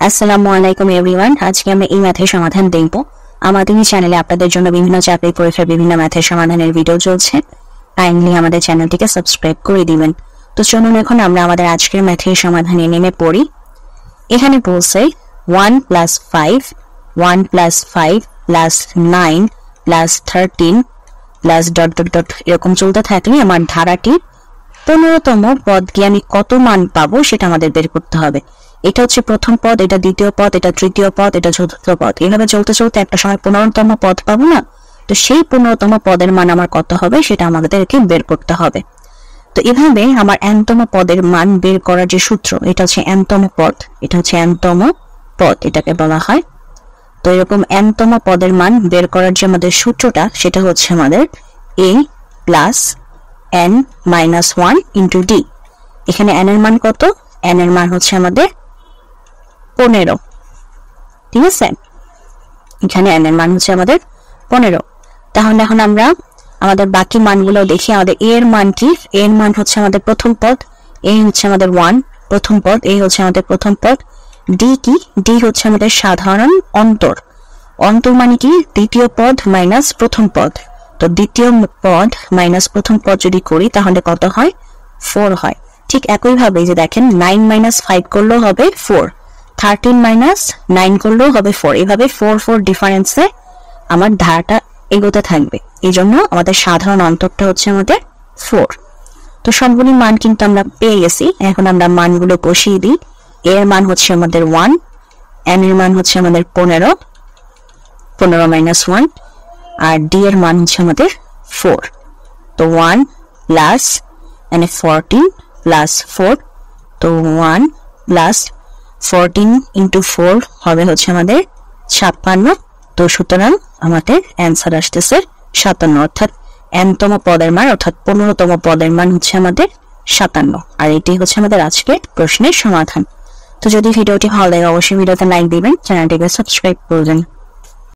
আসসালামু আলাইকুম এভরিওয়ান। আজকে আমরা এই ম্যাথের সমাধান দেখব। আমাদের এই চ্যানেলে আপনাদের জন্য বিভিন্ন চাকরি পরীক্ষার বিভিন্ন ম্যাথের সমাধানের ভিডিও চলছে। কাইন্ডলি আমাদের চ্যানেলটিকে সাবস্ক্রাইব করে দিবেন। তো চলুন এখন আমরা আমাদের আজকের ম্যাথের সমাধানে নেমে পড়ি। এখানে বলছে 1 + 5 1 + 5 + 9 + 13 + ... এরকম চলতে থাকলে আমার ধারাটি 15তম পদ গিয়ে আমি কত মান পাবো সেটা আমাদের বের করতে হবে। এটা হচ্ছে প্রথম পদ, এটা দ্বিতীয় পদ, এটা তৃতীয় পদ, এটা চতুর্থ পদ। এইভাবে চলতে চলতে একটা সময় 15তম পদ পাবো না? তো সেই 15তম পদের মান আমার কত হবে সেটা আমাদেরকে বের করতে হবে। তো এভাবে আমার nতম পদের মান বের করার যে সূত্র, এটা হচ্ছে nতম পদ, এটা হচ্ছে nতম পদ, এটাকে বলা হয়। তো এরকম nতম পদের মান বের করার যে আমাদের সূত্রটা, সেটা হচ্ছে আমাদের a + n - 1 * d। এখানে n এর মান কত? n এর মান হচ্ছে আমাদের 15। ঠিক আছে, এখানে n এর মান হচ্ছে আমাদের 15। তাহলে এখন আমরা আমাদের বাকি মানগুলো দেখি। আমাদের a এর মান কি? a এর মান হচ্ছে আমাদের প্রথম পদ, a হচ্ছে আমাদের 1 প্রথম পদ, a হচ্ছে আমাদের প্রথম পদ। d কি? d হচ্ছে আমাদের সাধারণ অন্তর। অন্তর মানে কি? দ্বিতীয় পদ মাইনাস প্রথম পদ। তো দ্বিতীয় পদ মাইনাস প্রথম পদ যদি করি তাহলে কত হয়? 4 হয়। ঠিক একইভাবে যে দেখেন 9 - 5 করলেও হবে 4, 13 - 9 করলেও হবে 4। এভাবে 4 4 ডিফারেন্সে আমার ধারাটা এগোতে থাকবে। এই জন্য আমাদের সাধারণ অন্তরটা হচ্ছে আমাদের 4। তো সবগুলি মান কিন্তু আমরা পেয়ে গেছি। এখন আমরা মানগুলো বসিয়ে দিই। a এর মান হচ্ছে আমাদের 1, n এর মান হচ্ছে আমাদের 15 - 1, আর d এর মান হচ্ছে আমাদের 4। তো 1 প্লাস 14 প্লাস 4, তো 1 প্লাস 14 × 4 হবে হচ্ছে আমাদের 56। তো সুতরাং আমাদের অ্যান্সার আসতেছে 57, অর্থাৎ nতম পদের মান অর্থাৎ 15তম পদের মান হচ্ছে আমাদের 57। আর এটাই হচ্ছে আমাদের আজকের প্রশ্নের সমাধান। তো যদি ভিডিওটি ভালো লাগে অবশ্যই ভিডিওতে লাইক দিবেন, চ্যানেলটিকে সাবস্ক্রাইব করবেন।